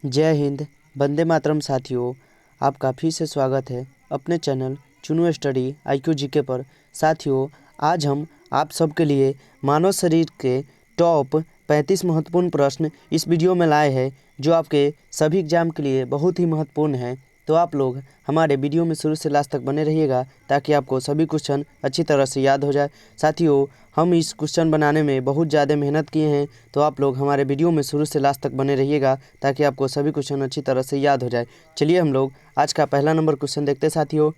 जय हिंद, वंदे मातरम साथियों। आपका फिर से स्वागत है अपने चैनल चुनू स्टडी IQ जीके पर। साथियों, आज हम आप सबके लिए मानव शरीर के टॉप 35 महत्वपूर्ण प्रश्न इस वीडियो में लाए हैं, जो आपके सभी एग्जाम के लिए बहुत ही महत्वपूर्ण हैं। तो आप लोग हमारे वीडियो में शुरू से लास्ट तक बने रहिएगा, ताकि आपको सभी क्वेश्चन अच्छी तरह से याद हो जाए। साथियों, हम इस क्वेश्चन बनाने में बहुत ज़्यादा मेहनत किए हैं, तो आप लोग हमारे वीडियो में शुरू से लास्ट तक बने रहिएगा, ताकि आपको सभी क्वेश्चन अच्छी तरह से याद हो जाए। चलिए हम लोग आज का पहला नंबर क्वेश्चन देखते हैं साथियों।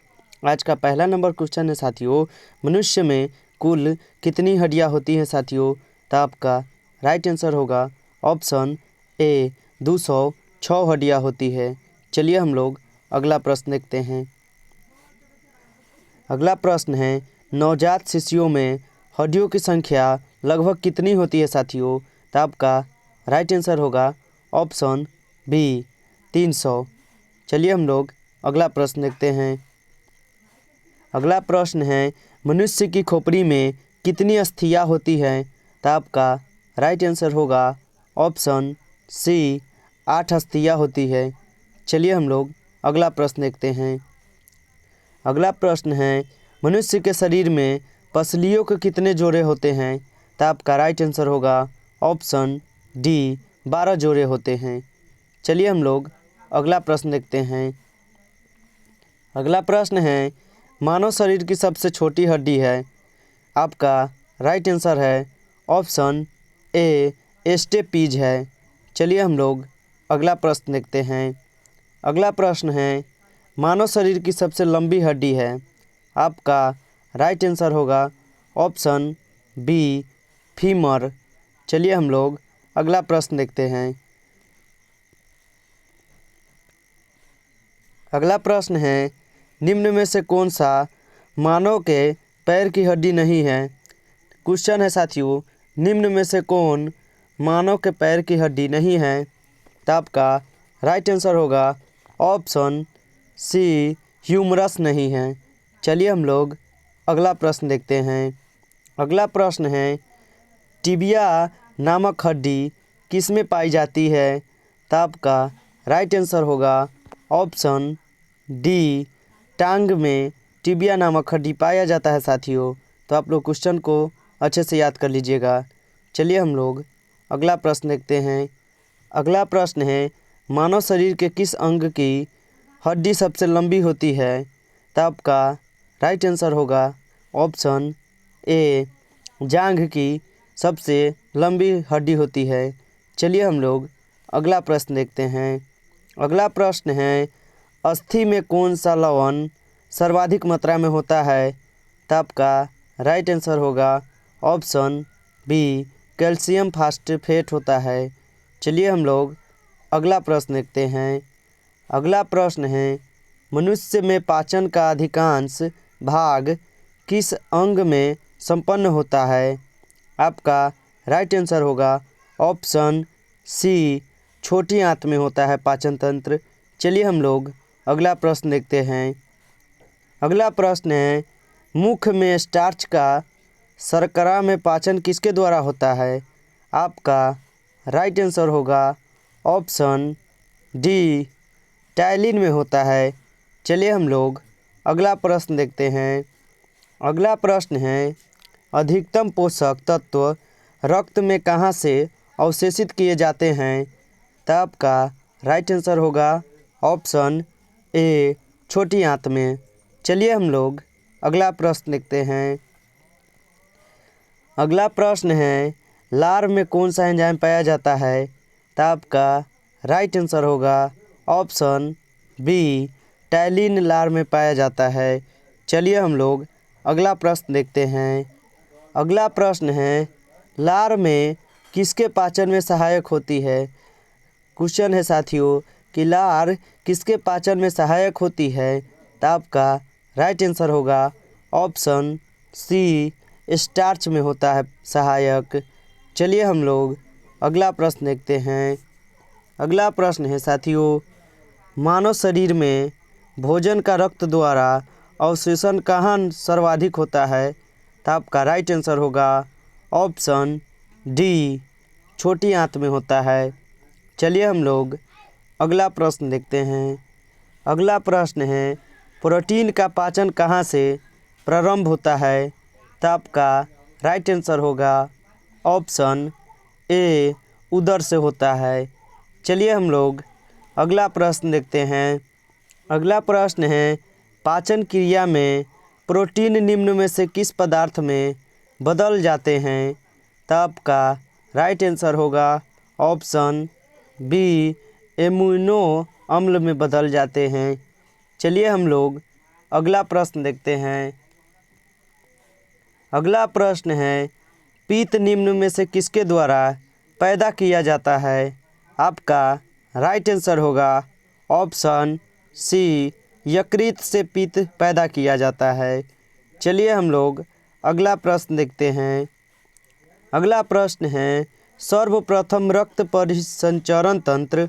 आज का पहला नंबर क्वेश्चन है साथियों, मनुष्य में कुल कितनी हड्डियाँ होती हैं साथियों? तो आपका राइट आंसर होगा ऑप्शन ए 206 हड्डियाँ होती है। चलिए हम लोग अगला प्रश्न देखते हैं। अगला प्रश्न है, नवजात शिशुओं में हड्डियों की संख्या लगभग कितनी होती है साथियों? तो आपका राइट आंसर होगा ऑप्शन बी 300। चलिए हम लोग अगला प्रश्न देखते हैं। अगला प्रश्न है, मनुष्य की खोपड़ी में कितनी अस्थियाँ होती हैं? तो आपका राइट आंसर होगा ऑप्शन सी 8 अस्थियाँ होती है। चलिए हम लोग अगला प्रश्न देखते हैं। अगला प्रश्न है, मनुष्य के शरीर में पसलियों के कितने जोड़े होते हैं? तो आपका राइट आंसर होगा ऑप्शन डी 12 जोड़े होते हैं। चलिए हम लोग अगला प्रश्न देखते हैं। अगला प्रश्न है, मानव शरीर की सबसे छोटी हड्डी है। आपका राइट आंसर है ऑप्शन ए स्टेपीज है। चलिए हम लोग अगला प्रश्न देखते हैं। अगला प्रश्न है, मानव शरीर की सबसे लंबी हड्डी है। आपका राइट आंसर होगा ऑप्शन बी फीमर। चलिए हम लोग अगला प्रश्न देखते हैं। अगला प्रश्न है, निम्न में से कौन सा मानव के पैर की हड्डी नहीं है? क्वेश्चन है साथियों, निम्न में से कौन मानव के पैर की हड्डी नहीं है? तो आपका राइट आंसर होगा ऑप्शन सी ह्यूमरस नहीं है। चलिए हम लोग अगला प्रश्न देखते हैं। अगला प्रश्न है, टिबिया नामक हड्डी किस में पाई जाती है? तो आपका राइट आंसर होगा ऑप्शन डी टांग में टिबिया नामक हड्डी पाया जाता है साथियों। तो आप लोग क्वेश्चन को अच्छे से याद कर लीजिएगा। चलिए हम लोग अगला प्रश्न देखते हैं। अगला प्रश्न है, मानव शरीर के किस अंग की हड्डी सबसे लंबी होती है? तो आपका राइट आंसर होगा ऑप्शन ए जांघ की सबसे लंबी हड्डी होती है। चलिए हम लोग अगला प्रश्न देखते हैं। अगला प्रश्न है, अस्थि में कौन सा लवण सर्वाधिक मात्रा में होता है? तो आपका राइट आंसर होगा ऑप्शन बी कैल्शियम फास्फेट होता है। चलिए हम लोग अगला प्रश्न देखते हैं। अगला प्रश्न है, मनुष्य में पाचन का अधिकांश भाग किस अंग में संपन्न होता है? आपका राइट आंसर होगा ऑप्शन सी छोटी आंत में होता है पाचन तंत्र। चलिए हम लोग अगला प्रश्न देखते हैं। अगला प्रश्न है, मुख में स्टार्च का शर्करा में पाचन किसके द्वारा होता है? आपका राइट आंसर होगा ऑप्शन डी टाइलिन में होता है। चलिए हम लोग अगला प्रश्न देखते हैं। अगला प्रश्न है, अधिकतम पोषक तत्व रक्त में कहाँ से अवशोषित किए जाते हैं? तो आपका राइट आंसर होगा ऑप्शन ए छोटी आंत में। चलिए हम लोग अगला प्रश्न देखते हैं। अगला प्रश्न है, लार में कौन सा एंजाइम पाया जाता है? तो आपका राइट आंसर होगा ऑप्शन बी टाइलिन लार में पाया जाता है। चलिए हम लोग अगला प्रश्न देखते हैं। अगला प्रश्न है, लार में किसके पाचन में सहायक होती है? क्वेश्चन है साथियों कि लार किसके पाचन में सहायक होती है? तो आपका राइट आंसर होगा ऑप्शन सी स्टार्च में होता है सहायक। चलिए हम लोग अगला प्रश्न देखते हैं। अगला प्रश्न है साथियों, मानव शरीर में भोजन का रक्त द्वारा अवशोषण कहाँ सर्वाधिक होता है? तो आपका राइट आंसर होगा ऑप्शन डी छोटी आंत में होता है। चलिए हम लोग अगला प्रश्न देखते हैं। अगला प्रश्न है, प्रोटीन का पाचन कहाँ से प्रारंभ होता है? तो आपका राइट आंसर होगा ऑप्शन ए, उदर से होता है। चलिए हम लोग अगला प्रश्न देखते हैं। अगला प्रश्न है, पाचन क्रिया में प्रोटीन निम्न में से किस पदार्थ में बदल जाते हैं? तो आपका राइट आंसर होगा ऑप्शन बी, एमिनो अम्ल में बदल जाते हैं। चलिए हम लोग अगला प्रश्न देखते हैं। अगला प्रश्न है, पित्त निम्न में से किसके द्वारा पैदा किया जाता है? आपका राइट आंसर होगा ऑप्शन सी, यकृत से पित्त पैदा किया जाता है। चलिए हम लोग अगला प्रश्न देखते हैं। अगला प्रश्न है, सर्वप्रथम रक्त परिसंचरण तंत्र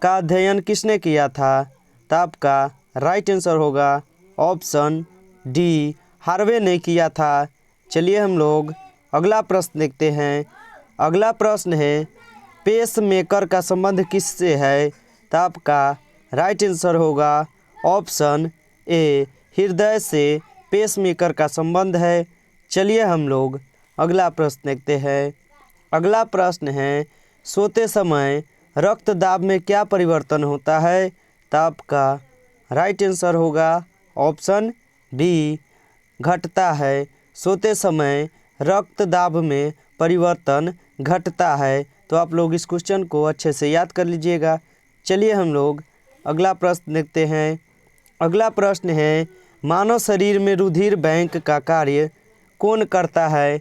का अध्ययन किसने किया था? तो आपका राइट आंसर होगा ऑप्शन डी, हार्वे ने किया था। चलिए हम लोग अगला प्रश्न देखते हैं। अगला प्रश्न है, पेस मेकर का संबंध किससे है? तो आपका राइट आंसर होगा ऑप्शन ए, हृदय से पेस मेकर का संबंध है। चलिए हम लोग अगला प्रश्न देखते हैं। अगला प्रश्न है, सोते समय रक्त दाब में क्या परिवर्तन होता है? तो आपका राइट आंसर होगा ऑप्शन बी, घटता है। सोते समय रक्त दाब में परिवर्तन घटता है। तो आप लोग इस क्वेश्चन को अच्छे से याद कर लीजिएगा। चलिए हम लोग अगला प्रश्न देखते हैं। अगला प्रश्न है, मानव शरीर में रुधिर बैंक का कार्य कौन करता है?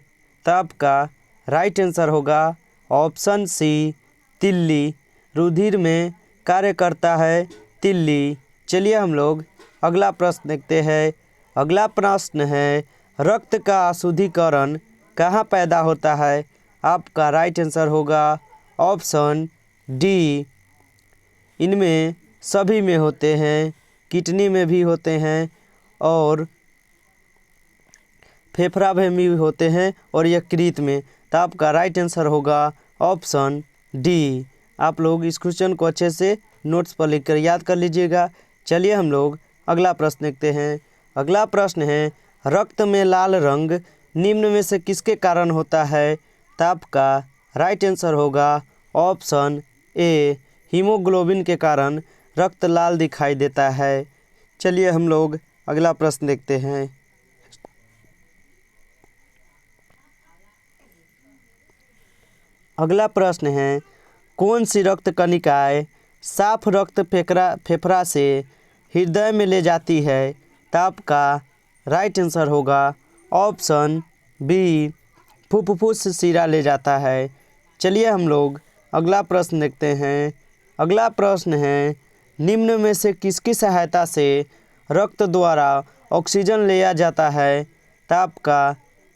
तो आपका राइट आंसर होगा ऑप्शन सी, तिल्ली। रुधिर में कार्य करता है तिल्ली। चलिए हम लोग अगला प्रश्न देखते हैं। अगला प्रश्न है, रक्त का अशुद्धिकरण कहाँ पैदा होता है? आपका राइट आंसर होगा ऑप्शन डी, इनमें सभी में होते हैं, किडनी में भी होते हैं और फेफड़ा में भी होते हैं और यकृत में। तो आपका राइट आंसर होगा ऑप्शन डी। आप लोग इस क्वेश्चन को अच्छे से नोट्स पर लिखकर याद कर लीजिएगा। चलिए हम लोग अगला प्रश्न देखते हैं। अगला प्रश्न है, रक्त में लाल रंग निम्न में से किसके कारण होता है? तो आपका राइट आंसर होगा ऑप्शन ए, हीमोग्लोबिन के कारण रक्त लाल दिखाई देता है। चलिए हम लोग अगला प्रश्न देखते हैं। अगला प्रश्न है, कौन सी रक्त कणिकाएं साफ रक्त फेफड़ा से हृदय में ले जाती है? तो आपका राइट आंसर होगा ऑप्शन बी, फुफ्फुस शिरा ले जाता है। चलिए हम लोग अगला प्रश्न देखते हैं। अगला प्रश्न है, निम्न में से किसकी सहायता से रक्त द्वारा ऑक्सीजन लिया जाता है? तो आपका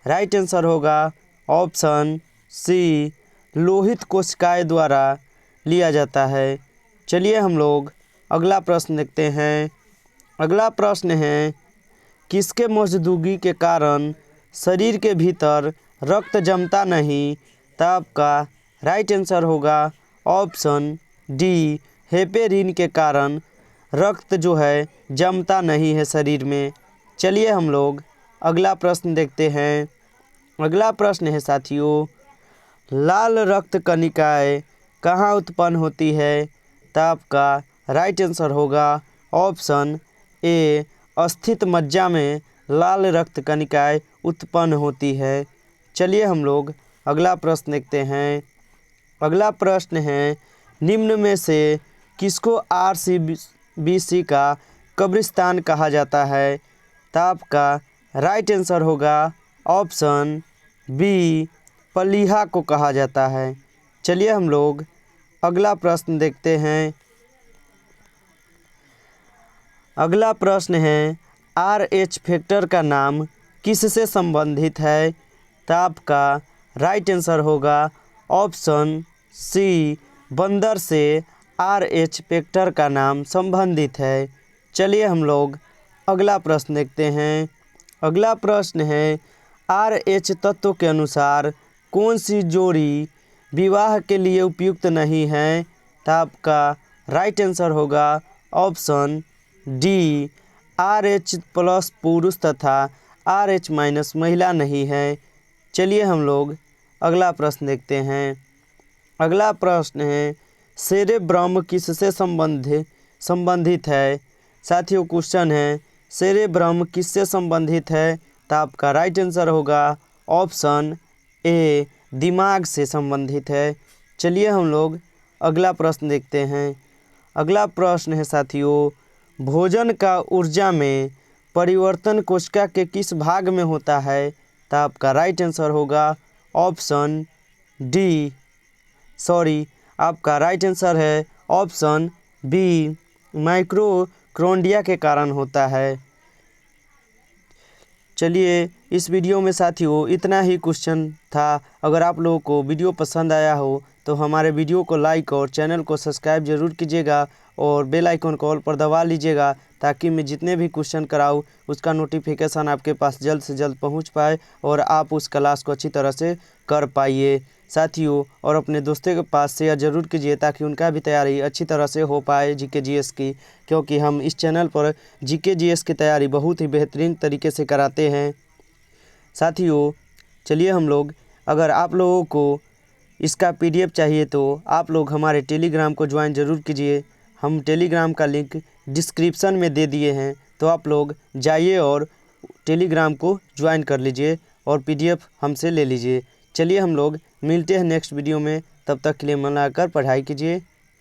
राइट आंसर होगा ऑप्शन सी, लोहित कोशिकाएं द्वारा लिया जाता है। चलिए हम लोग अगला प्रश्न देखते हैं। अगला प्रश्न है, किसके मौजूदगी के कारण शरीर के भीतर रक्त जमता नहीं? तो आपका राइट आंसर होगा ऑप्शन डी, हेपेरिन के कारण रक्त जो है जमता नहीं है शरीर में। चलिए हम लोग अगला प्रश्न देखते हैं। अगला प्रश्न है साथियों, लाल रक्त कणिकाएं कहाँ उत्पन्न होती है? तो आपका राइट आंसर होगा ऑप्शन ए, अस्थित मज्जा में लाल रक्त कणिकाएं उत्पन्न होती है। चलिए हम लोग अगला प्रश्न देखते हैं। अगला प्रश्न है, निम्न में से किसको RCBC का कब्रिस्तान कहा जाता है? तो आपका राइट आंसर होगा ऑप्शन बी, पलीहा को कहा जाता है। चलिए हम लोग अगला प्रश्न देखते हैं। अगला प्रश्न है, RH फैक्टर का नाम किससे संबंधित है? तो आपका राइट आंसर होगा ऑप्शन सी, बंदर से RH फैक्टर का नाम संबंधित है। चलिए हम लोग अगला प्रश्न देखते हैं। अगला प्रश्न है, RH तत्व के अनुसार कौन सी जोड़ी विवाह के लिए उपयुक्त नहीं है? तो आपका राइट आंसर होगा ऑप्शन डी। RH प्लस पुरुष तथा RH माइनस महिला नहीं है। चलिए हम लोग अगला प्रश्न देखते हैं। अगला प्रश्न है सेरेब्रम किससे संबंधित है। साथियों क्वेश्चन है सेरेब्रम किससे संबंधित है, तो आपका राइट आंसर होगा ऑप्शन ए, दिमाग से संबंधित है। चलिए हम लोग अगला प्रश्न देखते हैं। अगला प्रश्न है साथियों भोजन का ऊर्जा में परिवर्तन कोशिका के किस भाग में होता है, तो आपका राइट आंसर होगा ऑप्शन डी, आपका राइट आंसर है ऑप्शन बी, माइटोकॉन्ड्रिया के कारण होता है। चलिए इस वीडियो में साथियों इतना ही क्वेश्चन था। अगर आप लोगों को वीडियो पसंद आया हो तो हमारे वीडियो को लाइक और चैनल को सब्सक्राइब जरूर कीजिएगा और बेल आइकन को ऑल पर दबा लीजिएगा, ताकि मैं जितने भी क्वेश्चन कराऊँ उसका नोटिफिकेशन आपके पास जल्द से जल्द पहुंच पाए और आप उस क्लास को अच्छी तरह से कर पाइए साथियों। और अपने दोस्तों के पास शेयर जरूर कीजिए ताकि उनका भी तैयारी अच्छी तरह से हो पाए जीके जीएस की, क्योंकि हम इस चैनल पर जीके जीएस की तैयारी बहुत ही बेहतरीन तरीके से कराते हैं साथियों। चलिए हम लोग, अगर आप लोगों को इसका PDF चाहिए तो आप लोग हमारे टेलीग्राम को ज्वाइन ज़रूर कीजिए। हम टेलीग्राम का लिंक डिस्क्रिप्शन में दे दिए हैं, तो आप लोग जाइए और टेलीग्राम को ज्वाइन कर लीजिए और PDF हमसे ले लीजिए। चलिए हम लोग मिलते हैं नेक्स्ट वीडियो में, तब तक के लिए मन लगाकर पढ़ाई कीजिए।